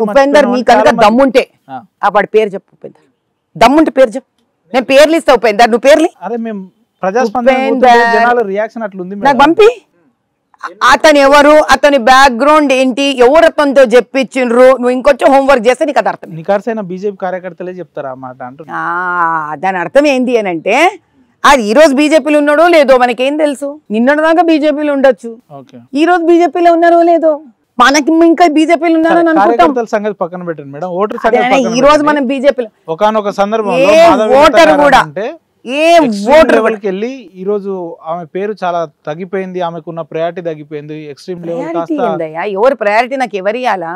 ఉపేందర్ నీ కనుక దమ్ముంటే ఆ వాడి పేరు చెప్పు ఉపేందర్, దమ్ముంటే పేరు చెప్పు, నేను పేర్లు ఇస్తా ఉపేందర్, నువ్వు పేర్లు. అరే మేము ప్రజాస్పందన రియాక్షన్ అట్లుంది నాకు పంపి. అతను ఎవరు, అతని బ్యాక్గ్రౌండ్ ఏంటి, ఎవరు అతనితో చెప్పించిండ్రు, నువ్వు ఇంకొంచెం హోంవర్క్ చేస్తే నీకు అది అర్థం. నికార్సైన బీజేపీ కార్యకర్తలే చెప్తారా ఆ మాట అంటున్నా. దాని అర్థం ఏంటి అని అంటే అది ఈ రోజు బీజేపీలో ఉన్నాడో లేదో మనకేం తెలుసు. నిన్నటిదాకా బీజేపీలో ఉండొచ్చు, ఈ రోజు బీజేపీలో ఉన్నారో లేదో, మనకి ఇంకా బీజేపీలో ఉన్నారని అనుకుంటాం. సంగతి పక్కన పెట్టండి మేడం, ఓటర్ సంగతి ఈ రోజు మనం బీజేపీలో ఒకనొక సందర్భంలో ఓటర్ కూడా వెళ్ళి ఈ రోజు ఆమె పేరు చాలా తగ్గిపోయింది, ఆమెకున్న ప్రయారిటీ తగ్గిపోయింది, ఎక్స్ట్రీమ్ లెవెల్. ఎవరు ప్రయారిటీ నాకు ఎవరు ఇవ్వాలా?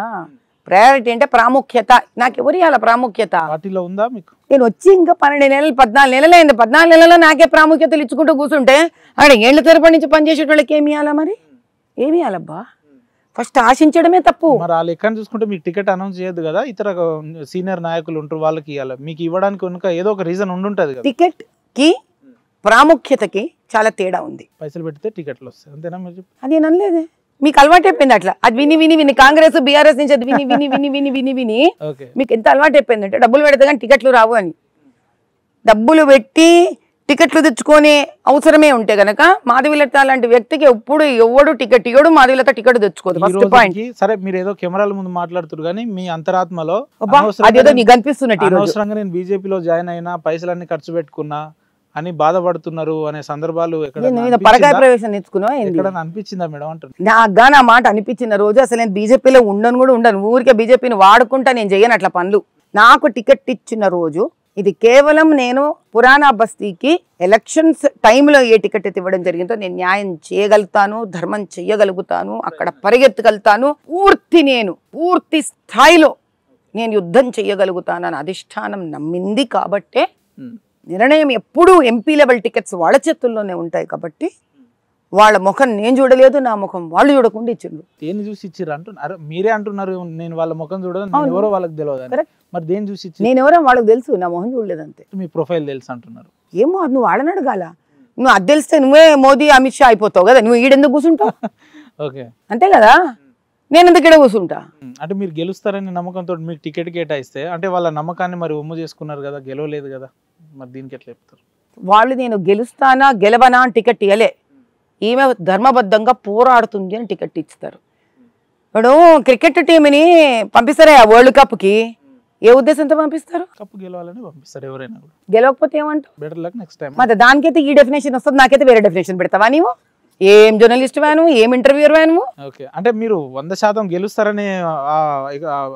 ప్రయారిటీ అంటే ప్రాముఖ్యత, నాకు ఎవరు ఇవ్వాలా ప్రాముఖ్యత? పార్టీలో ఉందా మీకు? నేను వచ్చి ఇంకా 12 నెలలు 14 నెలలు అయింది, 14 నెలల్లో నాకే ప్రాముఖ్యతలు ఇచ్చుకుంటూ కూర్చుంటే అక్కడ ఏళ్ల తరపడి నుంచి పనిచేసే వాళ్ళకి ఏమి ఇవ్వాలా? మరి ఏమి ఇవ్వాలబ్బా? ఫస్ట్ ఆశించడమే తప్పు. మరి వాళ్ళు ఎక్కడ చూసుకుంటే మీకు టికెట్ అనౌన్స్ చేయదు కదా, ఇతర సీనియర్ నాయకులు ఉంటారు, వాళ్ళకి ఇవ్వాలి. మీకు ఇవ్వడానికి ఏదో ఒక రీజన్ ఉండుంటది కదా. టికెట్ కి ప్రాముఖ్యతకి చాలా తేడా ఉంది. పైసలు పెడితే టికెట్లు వస్తాయి అంతేనా? మీరు అది నేను అనలేదే, మీకు అలవాటు అయిపోయింది అట్లా. అది విని విని విని కాంగ్రెస్ బీఆర్ఎస్ నుంచి అది విని విని విని విని విని విని మీకు ఎంత అలవాటు అయిపోయింది అంటే డబ్బులు పెడితే కానీ టికెట్లు రావు అని. డబ్బులు పెట్టి టికెట్లు తెచ్చుకొని అవసరమే ఉంటే గనక మాధవీలత లాంటి వ్యక్తికి ఎప్పుడు ఎవడు టికెట్ ఇవ్వడు, మాధవీలత టికెట్ తెచ్చుకోదు. First point. సరే మీరు ఏదో కెమెరాల ముందు మాట్లాడుతున్నారు కానీ మీ అంతరాత్మలో అదేదో నీకు అనిపిస్తున్నట్టు అనవసరంగా నేను బీజేపీలో జాయిన్ అయినా, పైసలన్నీ ఖర్చు పెట్టుకున్నా అని బాధపడుతున్నారు అనే సందర్భాలు పరకాయ ప్రవేశం తెచ్చుకున్నా అనిపించిందా మేడం అంటారు? నాకుగా నా మాట అనిపించిన రోజు అసలు నేను బీజేపీలో ఉండను కూడా ఉండను. ఊరికే బీజేపీని వాడుకుంటా, నేను చేయను అట్లా పనులు. నాకు టికెట్ ఇచ్చిన రోజు ఇది కేవలం నేను పురాణా బస్తీకి ఎలక్షన్స్ టైంలో ఏ టికెట్ అయితే ఇవ్వడం జరిగిందో నేను న్యాయం చేయగలుగుతాను, ధర్మం చెయ్యగలుగుతాను, అక్కడ పరిగెత్తగలుగుతాను, పూర్తి స్థాయిలో నేను యుద్ధం చెయ్యగలుగుతానని అధిష్టానం నమ్మింది కాబట్టే నిర్ణయం ఎప్పుడూ ఎంపీ లెవెల్ టికెట్స్ వాళ్ళ చేతుల్లోనే ఉంటాయి కాబట్టి వాళ్ళ ముఖం నేను చూడలేదు, నా ముఖం వాళ్ళు చూడకుండా ఇచ్చిండ్రు. దేన్ని చూసి ఇచ్చిర్రు అంటున్నారు? మీరే అంటున్నారు నేను వాళ్ళ ముఖం చూడదు, ఎవరో వాళ్ళకి తెలియదు. మరి దేని చూసి నేను ఎవరో వాళ్ళకి తెలుసు, నా మొహం చూడలేదు అంతే. మీ ప్రొఫైల్ తెలుసు అంటున్నారు. ఏమో అది నువ్వు వాళ్ళని అడగాల. నువ్వు అది తెలిస్తే నువ్వే మోదీ అమిత్ షా అయిపోతావు కదా, నువ్వు ఈడెందుకు కూర్చుంటావు? ఓకే అంతే కదా, నేను ఎందుకు ఈడ కూర్చుంటా? అంటే మీరు గెలుస్తారని నమ్మకంతో మీకు టికెట్ కేటాయిస్తే అంటే వాళ్ళ నమ్మకాన్ని మరి ఒమ్ము చేసుకున్నారు కదా, గెలవలేదు కదా, మరి దీనికి ఎట్లా చెప్తారు? వాళ్ళు నేను గెలుస్తానా గెలవనా అని టికెట్ ఇవ్వలే, ఈమె ధర్మబద్ధంగా పోరాడుతుంది అని టికెట్ ఇస్తారు. ఇప్పుడు క్రికెట్ టీంని పంపిస్తారా వరల్డ్ కప్కి, ఏ ఉద్దేశంతో పంపిస్తారు? కప్పు గెలవాలని పంపిస్తారు ఎవరైనా. గెలవకపోతే ఏమంటావు? Better luck next time. మరి దానికైతే ఈ డెఫినేషన్ వస్తుంది, నాకైతే వేరే డెఫినేషన్ పెడతావా? నీవు ఏం జర్నలిస్ట్ వాను, ఏం ఇంటర్వ్యూర్ వాను? ఓకే, అంటే మీరు 100% గెలుస్తారని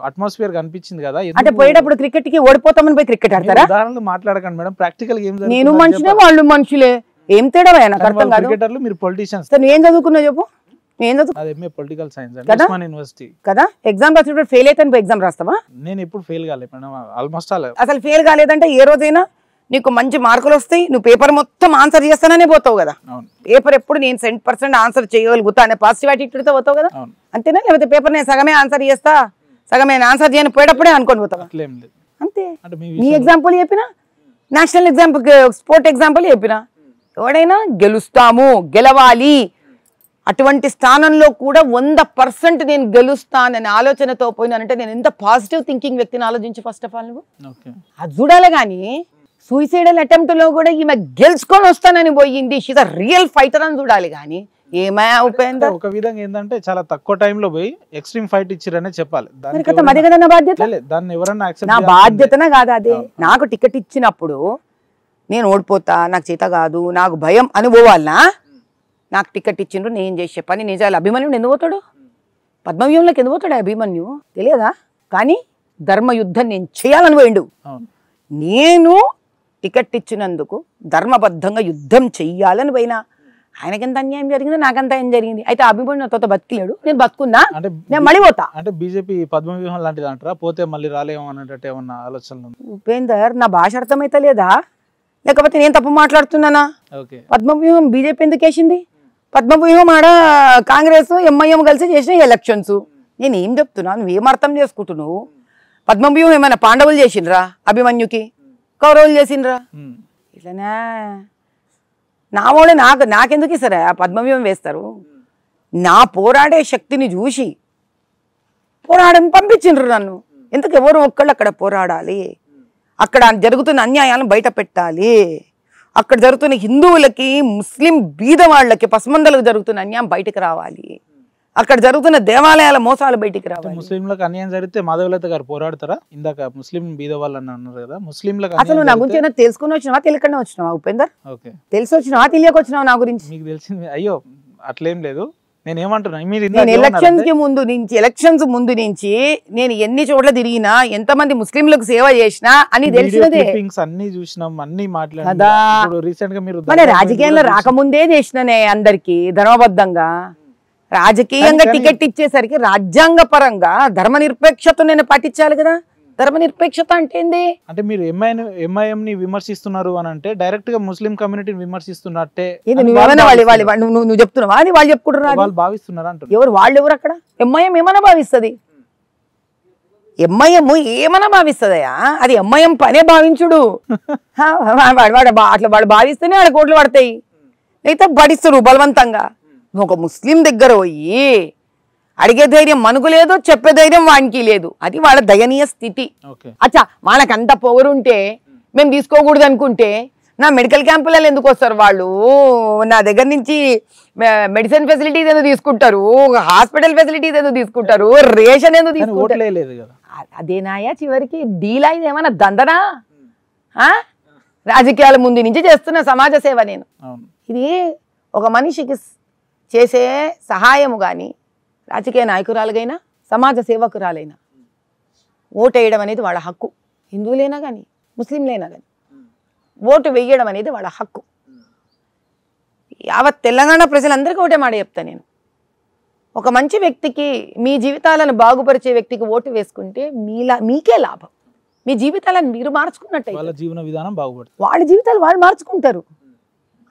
అట్మాస్ఫియర్ కనిపించింది కదా. అంటే పోయేటప్పుడు క్రికెట్ కి ఓడిపోతామని పోయి క్రికెట్ ఆడతారా? ఉదాహరణలు మాట్లాడకండి మేడం, ప్రాక్టికల్ గేమ్. నేను మనుషులే, వాళ్ళు మనుషులే, ఏం తేడా నాకు అర్థం కాదు. క్రికెటర్లు మీరు పొలిటీషియన్స్. నేను ఏం చదువుకున్నా చెప్పు? నేను పొలిటికల్ సైన్స్ యూనివర్సిటీ కదా. ఎగ్జామ్ రాసేటప్పుడు ఫెయిల్ అయితే ఎగ్జామ్ రాస్తావా? నేను ఎప్పుడు ఫెయిల్ కాలేదు మేడం, ఆల్మోస్ట్ ఆల్. అసలు ఫెయిల్ కాలేదంటే ఏ రోజైనా నీకు మంచి మార్కులు వస్తాయి, నువ్వు పేపర్ మొత్తం ఆన్సర్ చేస్తాననే పోతావు కదా. పేపర్ ఎప్పుడు నేను 100% ఆన్సర్ చేయగలుగుతా అనే పాజిటివ్ యాటిట్యూడ్తో పోతావు కదా, అంతేనా? లేకపోతే పేపర్ నేను సగమే ఆన్సర్ చేస్తా, సగమే ఆన్సర్ చేయని పోయేటప్పుడే అనుకొని పోతావా? అంతే. నీ ఎగ్జాంపుల్ చెప్పినా, నేషనల్ ఎగ్జాంపుల్, స్పోర్ట్ ఎగ్జాంపుల్ చెప్పినా, ఎవడైనా గెలుస్తాము, గెలవాలి అటువంటి స్థానంలో కూడా 100% నేను గెలుస్తానని ఆలోచనతో పోయినానంటే నేను ఎంత పాజిటివ్ థింకింగ్ వ్యక్తిని ఆలోచించి ఫస్ట్ ఆఫ్ ఆల్ నువ్వు అది చూడాలి. కానీ సూసైడల్ అటెంప్ట్ లో కూడా ఈమె గెలుచుకొని వస్తానని పోయింది, షీఈ్ అ రియల్ ఫైటర్ అని చూడాలి. కానీ ఏమయ్యా ఉపేందర్ ఒక విధంగా ఏంటంటే చాలా తక్కువ టైంలో పోయి ఎక్స్ట్రీమ్ ఫైట్ ఇచ్చిరనే చెప్పాలి. మరి కదా నా బాధ్యత, దాన్ని ఎవరన్నా నా బాధ్యతనా కాదా? అదే నాకు టికెట్ ఇచ్చినప్పుడు నేను ఓడిపోతా, నాకు చేత కాదు, నాకు భయం అని పోవాలనా? నాకు టికెట్ ఇచ్చిండ్రు, నేను చేసే పని నిజాలు. అభిమన్యుడు ఎందుకు పోతాడు? పద్మవ్యూహంలోకి ఎందుకు పోతాడు అభిమన్యు? తెలియదా? కానీ ధర్మయుద్ధం నేను చేయాలని పోయిండు. నేను టికెట్ ఇచ్చినందుకు ధర్మబద్ధంగా యుద్ధం చెయ్యాలని పోయినా. ఆయనకెంత అన్యాయం జరిగిందో నాకంత ఏం జరిగింది. అయితే అభిమన్యు నాతో బతికిలేడు, నేను బతుకున్నా, నేను మళ్ళీ పోతా. అంటే బీజేపీ పద్మవ్యూహం లాంటిది అంటారా? పోతే మళ్ళీ రాలేమో అన్నట్టు ఏమన్నా ఆలోచనలు? ఉపేందర్, నా భాష అర్థమైతే లేదా లేకపోతే నేను తప్పు మాట్లాడుతున్నానా? పద్మవ్యూహం బీజేపీ ఎందుకు వేసింది? పద్మవ్యూహం ఆడ కాంగ్రెస్ ఎంఐఎం కలిసి చేసిన ఎలక్షన్స్. నేను ఏం చెప్తున్నా, నువ్వేం అర్థం చేసుకుంటున్నావు? పద్మవ్యూహం ఏమైనా పాండవులు చేసిండ్రా అభిమన్యుకి, కౌరవులు చేసిండ్రా? ఇట్లనే నా వాళ్ళే నాకెందుకు ఇస్తారా పద్మవ్యూహం వేస్తారు? నా పోరాడే శక్తిని చూసి పంపించిండ్రు నన్ను. ఎందుకు ఎవరు ఒక్కళ్ళు అక్కడ పోరాడాలి, అక్కడ జరుగుతున్న అన్యాయాలను బయట పెట్టాలి, అక్కడ జరుగుతున్న హిందువులకి ముస్లిం బీద వాళ్ళకి పసమందలకు జరుగుతున్న అన్యాయం బయటకు రావాలి, అక్కడ జరుగుతున్న దేవాలయాల మోసాలు బయటికి రావాలి. ముస్లింలకు అన్యాయం జరిగితే మాధవలత గారు పోరాడతారా? ఇందాక ముస్లిం బీద వాళ్ళు అన్నారు కదా, ముస్లింలకు అసలు నా గురించి ఏమైనా తెలుసుకుని వచ్చినావా తెలియకుండా వచ్చినావా ఉపేందర్? తెలిసి వచ్చినావా తెలియక వచ్చినావా నా గురించి? మీకు తెలిసింది. అయ్యో అట్లేం లేదు. నేను ఏమంటున్నా, నేను ఎలక్షన్స్ ముందు నుంచి నేను ఎన్ని చోట్ల తిరిగినా, ఎంతమంది ముస్లింలకు సేవ చేసినా అని తెలిసినదే. అన్ని చూసినాం, అన్ని మాట్లాడారు. రీసెంట్ గా మీరు రాజకీయంలో రాకముందే చేసిననే అందరికి ధర్మబద్ధంగా. రాజకీయంగా టికెట్ ఇచ్చేసరికి రాజ్యాంగ పరంగా ధర్మ నిరపేక్షత నేను పాటించాలి కదా. ధర్మ నిరపేక్షత అంటే ఏంది? అంటే మీరు ఎంఐఎం ని విమర్శిస్తున్నారు అని అంటే డైరెక్ట్ గా ముస్లిం కమ్యూనిటీని విమర్శిస్తున్నట్టే. నువ్వు చెప్తున్నావా? అది వాళ్ళు చెప్పుకుంటున్నారు, వాళ్ళు భావిస్తున్నారు అంటారు. ఎవరు వాళ్ళు? ఎవరు అక్కడ? ఎంఐఎం ఏమన్నా భావిస్తుంది? ఎంఐఎం ఏమన్నా భావిస్తుందయా? అది ఎంఐఎం పనే భావించుడు. అట్లా వాడు భావిస్తేనే ఆడ కోట్లు పడతాయి, అయితే పడిస్తారు బలవంతంగా. నువ్వు ఒక ముస్లిం దగ్గర పోయి అడిగే ధైర్యం మనకు లేదు, చెప్పే ధైర్యం వానికి లేదు. అది వాళ్ళ దయనీయ స్థితి. అచ్చా, వాళ్ళకంత పొగరుంటే మేము తీసుకోకూడదు అనుకుంటే నా మెడికల్ క్యాంపులలో ఎందుకు వస్తారు వాళ్ళు? నా దగ్గర నుంచి మెడిసిన్ ఫెసిలిటీస్ ఎందుకు తీసుకుంటారు, హాస్పిటల్ ఫెసిలిటీస్ ఎందుకు తీసుకుంటారు, రేషన్ ఎందుకు తీసుకుంటారు? అదేనాయా చివరికి డీలా? ఇది ఏమన్నా దందనా? రాజకీయాల ముందు నుంచి చేస్తున్న సమాజ సేవ నేను. ఇది ఒక మనిషికి చేసే సహాయము కానీ, రాజకీయ నాయకురాలుగైనా సమాజ సేవకురాలైనా ఓటు వేయడం అనేది వాళ్ళ హక్కు. హిందువులైనా కానీ ముస్లింలైనా కానీ ఓటు వేయడం అనేది వాళ్ళ హక్కు. యావత్ తెలంగాణ ప్రజలందరికీ ఒకటే మాట చెప్తా నేను. ఒక మంచి వ్యక్తికి, మీ జీవితాలను బాగుపరిచే వ్యక్తికి ఓటు వేసుకుంటే మీకే లాభం. మీ జీవితాలను మీరు మార్చుకున్నట్టే, వాళ్ళ జీవన విధానం బాగుపడుతుంది, వాళ్ళ జీవితాలు వాళ్ళు మార్చుకుంటారు.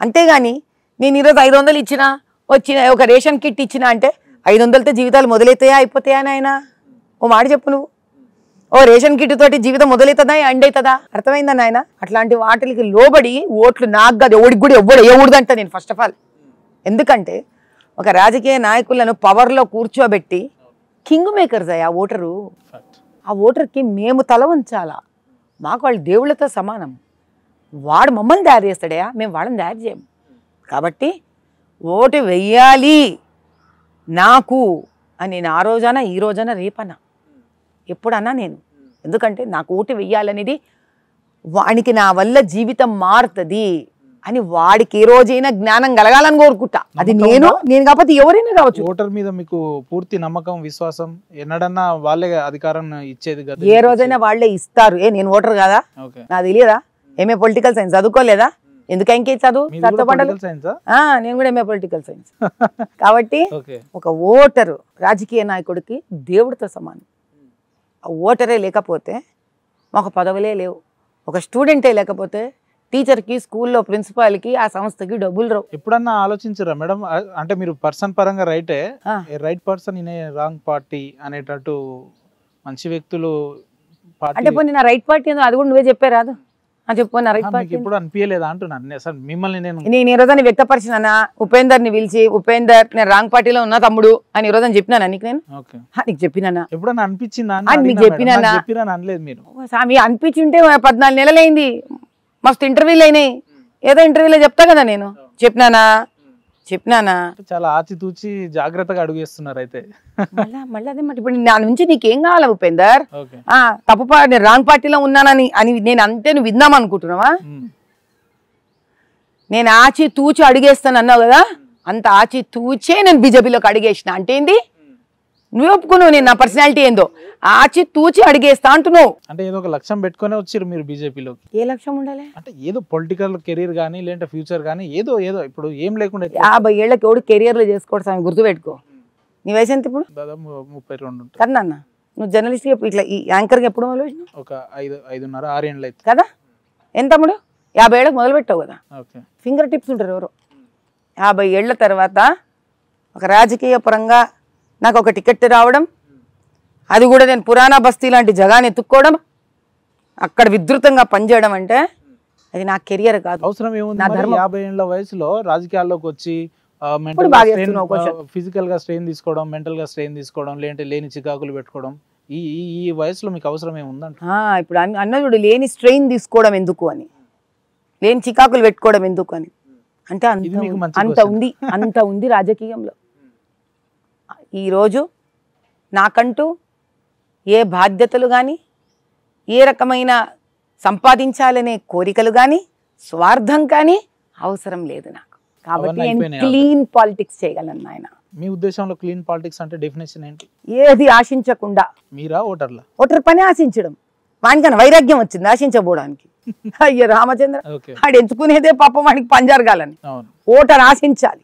అంతేగాని నేను ఈరోజు 500 ఇచ్చినా, వచ్చిన ఒక రేషన్ కిట్ ఇచ్చినా అంటే 500తో జీవితాలు మొదలవుతాయా అయిపోతాయా నాయన? ఓ మాట చెప్పు నువ్వు. ఓ రేషన్ కిట్ తోటి జీవితం మొదలవుతుందా ఎండ్ అవుతుందా? అర్థమైందా నాయన? అట్లాంటి వాటికి లోబడి ఓట్లు నాకు కాదు, ఎవడికి కూడా ఎవడు వేయకూడదంట నేను ఫస్ట్ ఆఫ్ ఆల్. ఎందుకంటే ఒక రాజకీయ నాయకులను పవర్లో కూర్చోబెట్టి కింగ్ మేకర్స్ అయ్యా ఓటరు. ఆ ఓటర్కి మేము తల వంచాలా? మాకు వాళ్ళు దేవుళ్ళతో సమానం. వాడు మమ్మల్ని తయారు చేస్తాడయా, మేము వాళ్ళని తయారు చేయము. కాబట్టి ఓటు వెయ్యాలి నాకు అని నేను ఆ రోజాన, ఈ రోజాన, రేపన్నా, ఎప్పుడన్నా నేను. ఎందుకంటే నాకు ఓటు వెయ్యాలనేది వాడికి నా వల్ల జీవితం మారుతుంది అని వాడికి ఏ రోజైనా జ్ఞానం కలగాలని కోరుకుంటా. అది నేను కాకపోతే ఎవరైనా కావచ్చు. ఓటర్ మీద మీకు పూర్తి నమ్మకం, విశ్వాసం? ఎన్నడన్నా వాళ్ళే అధికారం ఇచ్చేది కదా? ఏ రోజైనా వాళ్ళే ఇస్తారు. నేను ఓటర్ కదా, నాకు తెలియదా? ఏమే పొలిటికల్ సైన్స్ చదువుకోలేదా? ఎందుకు ఇంకే చదువు? నేను కూడా ఎంఏ పొలిటికల్ సైన్స్. కాబట్టి ఒక ఓటరు రాజకీయ నాయకుడికి దేవుడితో సమానం. ఆ ఓటరే లేకపోతే మాకు పదవులే లేవు. ఒక స్టూడెంటే లేకపోతే టీచర్కి, స్కూల్లో ప్రిన్సిపాల్కి, ఆ సంస్థకి డబ్బులు రావు. ఎప్పుడన్నా ఆలోచించరా మేడం? అంటే మీరు పర్సన్ పరంగా రైటే, right person in a wrong party అనేటట్టు మంచి వ్యక్తులు అంటే పోనీ నా రైట్ పార్టీ అది కూడా నువ్వే చెప్పారాదు? చెప్పు, నా రైట్ పార్టీ ఎప్పుడు అనిపించలేదా అంటున్నాను అసలు మిమ్మల్ని? నేను ఈ రోజు వ్యక్తపరిచినా, ఉపేందర్ని పిలిచి, ఉపేందర్ నేను రాంగ్ పార్టీలో ఉన్నా తమ్ముడు అని ఈ రోజు చెప్పినా నీకు? నేను నీకు చెప్పినా? ఎప్పుడన్నా అనిపించిందా? నీకు చెప్పినా? అనలేదు మీరు. స్వామి అనిపించుంటే 14 నెలలైంది, మస్తు ఇంటర్వ్యూలు అయినాయి. ఏదో ఇంటర్వ్యూలో చెప్తా కదా నేను. చెప్పినానా? చాలా ఆచితూచి జాగ్రత్తగా అడుగేస్తున్నారు అయితే. మళ్ళీ అదే మాట. ఇప్పుడు నా నుంచి నీకేం కావాలా ఉపేందర్? తప్పు నేను రాంగ్ పార్టీలో ఉన్నానని నేను అంతే నువ్వు విందాం అనుకుంటున్నావా? నేను ఆచి తూచి అడిగేస్తాను అన్నావు కదా, అంత ఆచి తూచే నేను బీజేపీలోకి అడిగేసిన. అంటే ఏంది? నువ్వు ఒప్పుకున్నావు నేను నా పర్సనాలిటీ ఏందో. ఆచి తూచి అడిగేస్తా అంటున్నావు. అంటే ఏదో ఒక లక్ష్యం పెట్టుకునే వచ్చారు మీరు బీజేపీలోకి. ఏ లక్ష్యం ఉండాలి? అంటే ఏదో పొలిటికల్ కెరీర్ కానీ, లేదంటే ఫ్యూచర్ కానీ, ఏదో ఇప్పుడు ఏం లేకుండా 50 ఏళ్ళకి ఎవడు కెరియర్లో చేసుకోవడం స్వామి, గుర్తుపెట్టుకో. నీ వయసు ఎంత ఇప్పుడు? దాదాపు 32 కదా నాన్న. నువ్వు జర్నలిస్ట్ ఇట్లా ఈ యాంకర్గా ఎప్పుడు మొదలు పెట్టినావు? ఒక 5.5 6 ఏళ్ళు అయితే కదా. ఎంత తమ్ముడు? 50 ఏళ్ళకి మొదలు పెట్టావు కదా. ఫింగర్ టిప్స్ ఉంటారు ఎవరు. 50 ఏళ్ల తర్వాత ఒక రాజకీయ పరంగా నాకు ఒక టికెట్ రావడం, అది కూడా నేను పురాణా బస్తీ లాంటి జగాన్ని ఎత్తుక్కోవడం, అక్కడ విద్రుతంగా పనిచేయడం అంటే అది నా కెరియర్ కాదు. అవసరం ఏముంది? 50 ఏళ్ల వయసులో రాజకీయాల్లోకి వచ్చి ఫిజికల్ గా స్ట్రెయిన్ తీసుకోవడం, మెంటల్ గా స్ట్రెయిన్ తీసుకోవడం, లేదంటే లేని చికాకులు పెట్టుకోవడం, ఈ ఈ వయసులో మీకు అవసరం ఏముందంట? ఇప్పుడు అన్నదుడు లేని స్ట్రెయిన్ తీసుకోవడం ఎందుకు అని, లేని చికాకులు పెట్టుకోవడం ఎందుకు అని అంటే అంత ఉంది రాజకీయంలో. ఈరోజు నాకంటూ ఏ బాధ్యతలు కానీ, ఏ రకమైన సంపాదించాలనే కోరికలు కానీ, స్వార్థం కానీ అవసరం లేదు నాకు. కాబట్టి నేను క్లీన్ పాలిటిక్స్ చేయగలను ఆయన. మీ ఉద్దేశంలో క్లీన్ పాలిటిక్స్ అంటే డెఫినేషన్ ఏంటి? ఏది ఆశించకుండా. మీరా ఓటర్లా? ఓటర్ పని ఆశించడం. వానికన్నా వైరాగ్యం వచ్చింది ఆశించబోడానికి. అయ్యో రామచంద్ర, వాడు ఎంచుకునేదే పాపం వాడికి పని జరగాలని. ఓటర్ ఆశించాలి,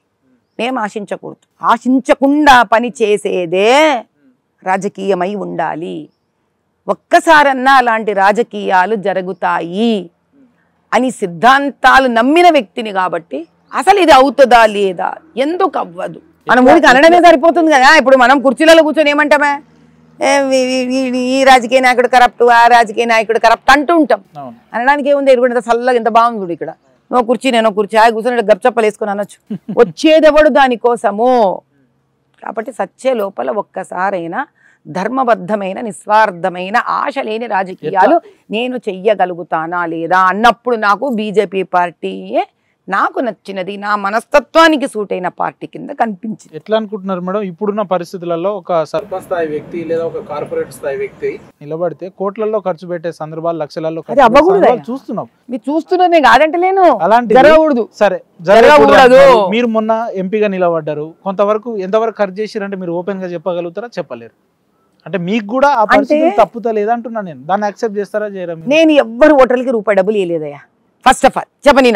మేము ఆశించకూడదు. ఆశించకుండా పని చేసేదే రాజకీయమై ఉండాలి. ఒక్కసారన్నా అలాంటి రాజకీయాలు జరుగుతాయి అని సిద్ధాంతాలు నమ్మిన వ్యక్తిని కాబట్టి అసలు ఇది అవుతుందా లేదా, ఎందుకు అవ్వదు మన మూడికి అనడమే సరిపోతుంది కదా. ఇప్పుడు మనం కుర్చీలలో కూర్చొని ఏమంటామే, ఈ రాజకీయ నాయకుడు కరప్ట్, ఆ రాజకీయ నాయకుడు కరప్ట్ అంటూ ఉంటాం. అనడానికి ఏముంది, ఎరుగుంటే చల్లగా ఎంత బాగుంది చూడు, ఇక్కడ నువ్వు కుర్చీ నేను కుర్చీ ఆ కూర్చొని గప్చప్పలు వేసుకొని అనొచ్చు. వచ్చేదెవడు దానికోసము. కాబట్టి సచ్చే లోపల ఒక్కసారైనా ధర్మబద్ధమైన నిస్వార్థమైన ఆశ లేని రాజకీయాలు నేను చెయ్యగలుగుతానా లేదా అన్నప్పుడు నాకు బీజేపీ పార్టీయే నాకు నచ్చినది, నా మనస్తత్వానికి సూట్ అయిన పార్టీ కింద కనిపించింది. ఎట్లా అనుకుంటున్నారు మేడం, ఇప్పుడున్న పరిస్థితులలో ఒక సర్పంచ్ స్థాయి వ్యక్తి లేదా ఒక కార్పొరేట్ స్థాయి వ్యక్తి నిలబడితే కోట్లలో ఖర్చు పెట్టే సందర్భాలు, లక్షలలో చూస్తున్నాం. మీరు చూస్తున్నదే కాదంటలేను, అలాంటి జరగకూడదు. సరే జరగకూడదు. మీరు మొన్న ఎంపీగా నిలబడ్డారు, కొంతవరకు ఎంతవరకు ఖర్చు చేసిరంటే మీరు ఓపెన్ గా చెప్పగలుగుతారా? చెప్పలేరు. అంటే మీకు కూడా ఆ పరిస్థితి తప్పుతా లేదంటున్నా నేను. దాన్ని యాక్సెప్ట్ చేస్తారా చేయరా? నేను ఎవ్వరు ఓటర్లకి రూపాయి డబ్బులు ఇవ్వలేదయ్యా. ఫస్ట్ ఆఫ్ ఆల్ చెప్పని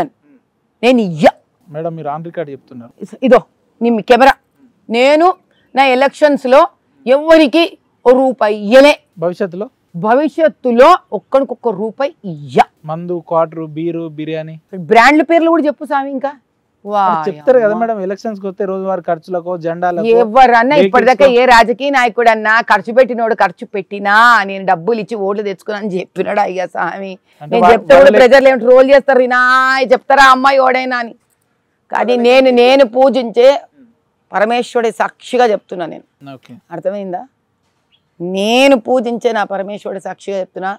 నేను ఇయ్యా. మేడం మీరు ఆన్ రికార్డ్ చెప్తున్నారు. ఇదో నీ కెమెరా. నేను నా ఎలక్షన్స్ లో ఎవరికి రూపాయి ఇయ్యలే. భవిష్యత్తులో ఒక్కడికొక్క రూపాయి ఇయ్యా. మందు, క్వార్టర్, బీరు, బిర్యానీ, బ్రాండ్ల పేర్లు కూడా చెప్పు స్వామి. ఇంకా చెప్తారు కదా మేడం, ఎలక్షన్స్ కి వస్తే రోజువారీ ఖర్చులకు, జెండాలకు. ఎవరన్నా ఇప్పటిదాకా ఏ రాజకీయ నాయకుడు అన్నా ఖర్చు పెట్టినోడు ఖర్చు పెట్టినా నేను డబ్బులు ఇచ్చి ఓట్లు తెచ్చుకున్నా అని చెప్పినాడు. అయ్యా స్వామి, నేను చెప్తే ప్రజలు ఏమిటి ట్రోల్ చేస్తారు, నా చెప్తారా అమ్మాయి ఓడైనా అని. కానీ నేను పూజించే పరమేశ్వరుడి సాక్షిగా చెప్తున్నా. నేను అర్థమైందా? నేను పూజించే నా పరమేశ్వరుడి సాక్షిగా చెప్తున్నా.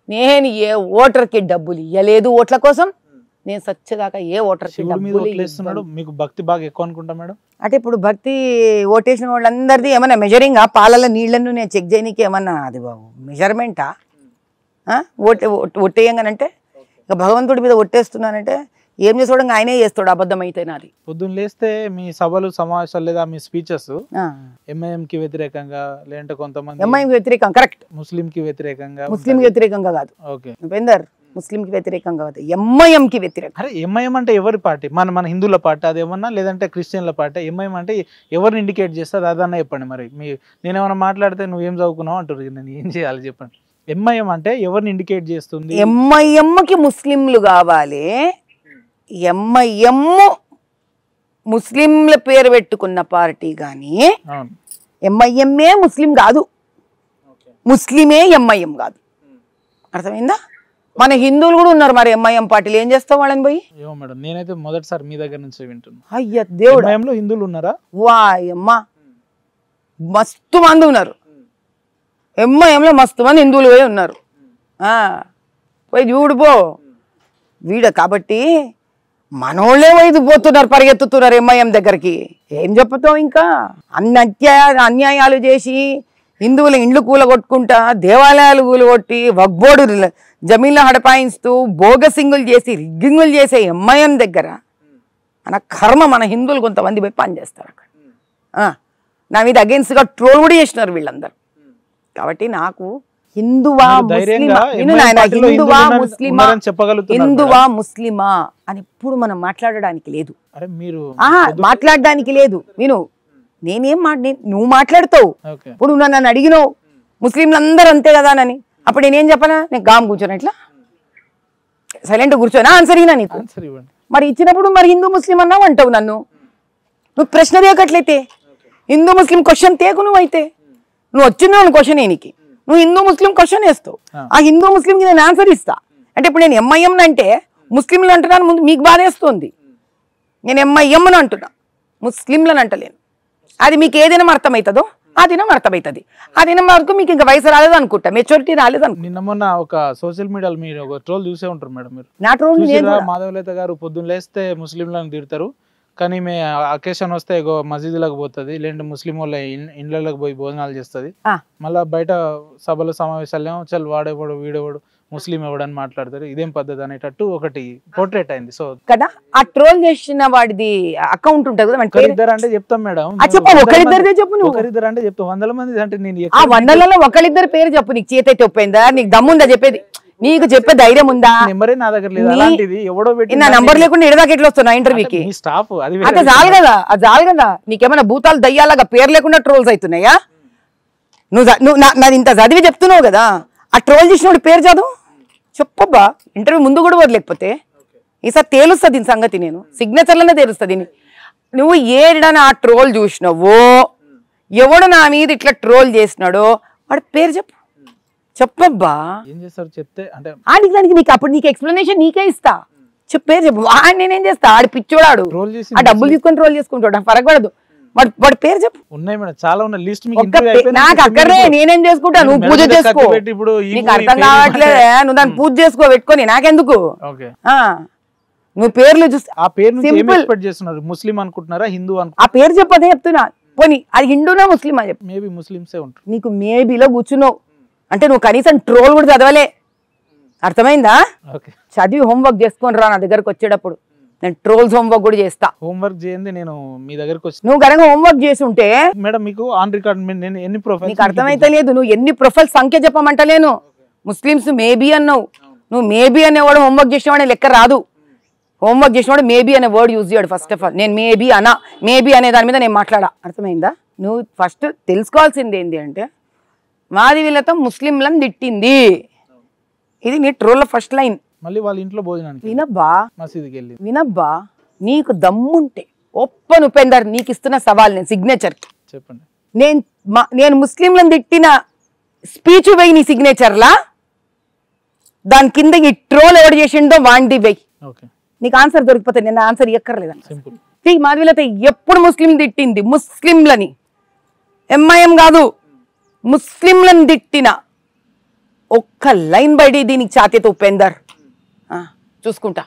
నేను ఏ ఓటర్కి డబ్బులు ఇవ్వలేదు ఓట్ల కోసం. నేను సచ్చేదాకా ఏ ఓటర్కి డబ్బులు. మీకు భక్తి బాగా ఎక్కువ అనుకుంటా మేడం. అంటే ఇప్పుడు భక్తి ఓటేసిన వాళ్ళందరిది ఏమన్నా మెజరింగ్, పాలల నీళ్లను నేను చెక్ చేయడానికి ఏమన్నా అది బాబు మెజర్మెంటా? ఒట్టేయంగానంటే ఇక భగవంతుడి మీద ఒట్టేస్తున్నానంటే ఏం చేసుకోవడం ఆయనే చేస్తాడు, అబద్ధం అయితే నాది. పొద్దున్న లేస్తే మీ సభలు, సమావేశాలు లేదా మీ స్పీచెస్ ఎంఐఎం కి వ్యతిరేకంగా, లేదంటే కొంతమంది ఎంఐఎం వ్యతిరేకం, కరెక్ట్, ముస్లిం కి వ్యతిరేకంగా, ముస్లిం వ్యతిరేకంగా కాదు. ఓకే ఉపేందర్, ముస్లిం కి వ్యతిరేకంగా కాదు, ఎంఐఎం కి వ్యతిరేకం. అరే ఎంఐఎం అంటే ఎవరి పార్టీ? మన హిందువుల పార్టీ అదేమన్నా, లేదంటే క్రిస్టియన్ల పార్టీ? ఎంఐఎం అంటే ఎవరిని ఇండికేట్ చేస్తుంది అదన్నా చెప్పండి. మరి నేనేమన్నా మాట్లాడితే నువ్వేం చదువుకున్నావు అంటారు, నేను ఏం చేయాలి చెప్పండి. ఎంఐఎం అంటే ఎవరిని ఇండికేట్ చేస్తుంది? ఎంఐఎం కి ముస్లింలు కావాలి. ఎంఐఎం ముస్లింల పేరు పెట్టుకున్న పార్టీ కానీ ఎంఐఎంఏ ముస్లిం కాదు, ముస్లిమే ఎంఐఎం కాదు. అర్థమైందా? మన హిందువులు కూడా ఉన్నారు మరి ఎంఐఎం పార్టీలు. ఏం చేస్తావు వాళ్ళని పోయి? ఏమో మేడం, నేనైతే మొదటిసారి మీ దగ్గర నుంచి వింటున్నా. అయ్యా దేవుడు, ఎంఐఎంలో హిందువులు ఉన్నారా? వాయమ్మ, మస్తు మంది ఉన్నారు ఎంఐఎంలో, మస్తు మంది హిందువులు పోయి ఉన్నారు. పోయి చూడుపో వీడ. కాబట్టి మనోళ్ళే వైదు పోతున్నారు, పరిగెత్తుతున్నారు ఎంఐఎం దగ్గరికి. ఏం చెప్తావు? ఇంకా అన్యాయాలు చేసి హిందువుల ఇండ్లు కూలగొట్టుకుంటా, దేవాలయాలు కూలగొట్టి, వక్బోర్డు జమీన్లు హడపాయిస్తూ, బోగసింగులు చేసి, రిగ్గింగులు చేసే ఎంఐఎం దగ్గర మన కర్మ. మన హిందువులు కొంతమంది పోయి పనిచేస్తారు అక్కడ. నా మీద అగెన్స్ట్గా ట్రోల్ కూడా చేసినారు వీళ్ళందరూ. కాబట్టి నాకు హిందువా ముస్లిమా, హిందువా ముస్లిమా అని ఇప్పుడు మనం మాట్లాడడానికి లేదు. మాట్లాడడానికి లేదు. నేనేం నువ్వు మాట్లాడతావు. ఇప్పుడు నన్ను అడిగినావు ముస్లింలు అందరూ అంతే కదా అని, అప్పుడు నేనేం చెప్పనా? నేను గామ్ కూర్చోను, ఇట్లా సైలెంట్ కూర్చోనా? ఆన్సర్ ఇనా నీకు? మరి ఇచ్చినప్పుడు మరి హిందూ ముస్లిం అన్నావు అంటావు నన్ను. నువ్వు ప్రశ్న తేకట్లయితే హిందూ ముస్లిం క్వశ్చన్ తేకు. నువ్వు అయితే నువ్వు వచ్చింది క్వశ్చన్ ఏనికి, నువ్వు హిందూ ముస్లిం క్వశ్చన్ వేస్తావు. ఆ హిందూ ముస్లింకి నేను ఆన్సర్ ఇస్తా. అంటే ఇప్పుడు నేను ఎంఐఎం అంటే ముస్లింలు అంటున్నాను, ముందు మీకు బాధేస్తుంది. నేను ఎంఐఎం అని అంటున్నా. ముస్లింలను అంటలేను. అది మీకు ఏ దినం అర్థమవుతుందో ఆ దినం అర్థమవుతుంది. ఆ దినం వరకు మీకు ఇంకా వయసు రాలేదు అనుకుంటా, మెచ్యూరిటీ రాలేదు అనుకుంటా. నిన్న మొన్న ఒక సోషల్ మీడియాలో మీరు ఒక ట్రోల్ చూసే ఉంటారు మేడం. మీరు నా ట్రోల్ మాధవలత గారు పొద్దున్న లేస్తే ముస్లింలను తిడతారు, కానీ మే అకేషన్ వస్తే మసీదులకు పోతుంది, లేదంటే ముస్లిం వాళ్ళ ఇండ్లలోకి పోయి భోజనాలు చేస్తుంది, మళ్ళీ బయట సభలు సమావేశాలు చల్ వాడేవాడు వీడేవాడు ముస్లిం ఎవడని మాట్లాడతారు, ఇదేం పద్ధతి అనేటట్టు ఒకటి పోర్ట్రేట్ అయింది. సో కదా ఆ ట్రోల్ చేసిన వాడిది అకౌంట్ ఉంటుంది కదా, ఒకరిద్దరు అంటే చెప్తాం మేడం. ఒకరిద్దరిదే చెప్పు, నువ్వు ఒకరిద్దరు అంటే చెప్తాం, 100 మంది అంటే నేను ఆ 100లలో ఒకరిద్దరు పేరు చెప్పు. నీకు చేతి అయితే ఒప్పిందా, నీకు దమ్ముందా చెప్పేది, నీకు చెప్పే ధైర్యం ఉందా? నెంబరే నా దగ్గర లేదు, అలాంటిది ఎవడో పెట్టి నా నంబర్ లేకుండా ఇడదాకా ఎట్లా వస్తున్నా ఇంటర్వ్యూకి? స్టాఫ్ అది అది చాలు కదా, అది చాలు కదా. నీకేమైనా భూతాలు దయ్యాలాగా పేరు లేకుండా ట్రోల్స్ అవుతున్నాయా? నువ్వు నాది ఇంత చదివి చెప్తున్నావు కదా, ఆ ట్రోల్ చేసినోడు పేరు చదువు చెప్పబ్బా. ఇంటర్వ్యూ ముందు కూడా వదిలేకపోతే ఈసారి తేలుస్తుంది దీని సంగతి, నేను సిగ్నేచర్లోనే తేలుస్తుంది. నువ్వు ఏడన ఆ ట్రోల్ చూసినావో, ఎవడు నా మీద ఇట్లా ట్రోల్ చేసినాడో వాడి పేరు చెప్పు, చెప్పబ్బా. ఏం చేస్తారు చెప్తే అంటే ఆడికి దానికి నీకు అప్పుడు నీకు ఎక్స్ప్లెనేషన్ నీకే ఇస్తా, పేరు చెప్పు. వాడు నేనేం చేస్తా, ఆడి పిచ్చోడాడు, ఆ డబ్బులు తీసుకొని ట్రోల్ చేసుకుంటాడు, ఫరక్ పడదు. వాడి పేరు చెప్పు. ఉన్నాయి మేడం, చాలా ఉన్నాయి లిస్ట్. నాకు అక్కడే నేనేం చేసుకుంటా, నువ్వు పూజ చేసుకో. నీకు అర్థం కావట్లేదే, నువ్వు దాన్ని పూజ చేసుకో పెట్టుకొని, నాకెందుకు? నువ్వు పేర్లు చూస్తే ఆ పేరు చేస్తున్నారు, ముస్లిం అనుకుంటున్నారా హిందూ ఆ పేరు చెప్పదే చెప్తున్నా. పోనీ అది హిందూనా ముస్లిమా చెప్పు. మేబీ ముస్లింసే ఉంటారు. నీకు మేబీలో కూర్చున్నావు అంటే నువ్వు కనీసం ట్రోల్ కూడా చదవలే, అర్థమైందా? చదివి హోంవర్క్ చేసుకొని రా నా దగ్గరకు వచ్చేటప్పుడు, నేను ట్రోల్స్ హోంవర్క్ కూడా చేస్తా. హోంవర్క్ చేయండి నేను మీ దగ్గరకు వచ్చి. నువ్వు కనుక హోంవర్క్ చేసి ఉంటే మేడం మీకు ఆన్ రికార్డ్ నేను ఎన్ని ప్రొఫైల్స్ నీకు అర్థమైతే లేదు. నువ్వు ఎన్ని ప్రొఫైల్ సంఖ్య చెప్పమంటలేను. ముస్లిమ్స్ మేబీ అన్నావు, నువ్వు మేబీ అనేవాడు హోంవర్క్ చేసేవాడు లెక్క రాదు. హోంవర్క్ చేసినవాడు మేబీ అనే వర్డ్ యూజ్ చేయడు. ఫస్ట్ ఆఫ్ ఆల్ నేను మేబీ అనే దాని మీద నేను మాట్లాడా, అర్థమైందా? నువ్వు ఫస్ట్ తెలుసుకోవాల్సింది ఏంటి అంటే, మాది వీళ్ళతో ముస్లింలను తిట్టింది, ఇది నీ ట్రోల్ ఫస్ట్ లైన్. మళ్ళీ వాళ్ళ ఇంట్లో భోజనానికి వినబ్బా, మసీదుకి వెళ్ళి వినబ్బా. నీకు దమ్ముంటే ఒప్పను ఉపేందర్, నీకు ఇస్తున్న సవాల్ నేను సిగ్నేచర్ చెప్పండి. నేను ముస్లింలను తిట్టిన స్పీచ్ వెయ్యి నీ సిగ్నేచర్లా, దాని కింద ఈ ట్రోల్ ఎవరు చేసిండో వాండి వెయ్యి. నీకు ఆన్సర్ దొరికిపోతే నేను ఆన్సర్ ఇక్కర్లేదు. మాధవీలత ఎప్పుడు ముస్లిం తిట్టింది, ముస్లింలని, ఎంఐఎం కాదు, ముస్లింలను తిట్టిన ఒక్క లైన్ బయట దీనికి ఛాతీతో ఉపేందర్ చూసుకుంటా.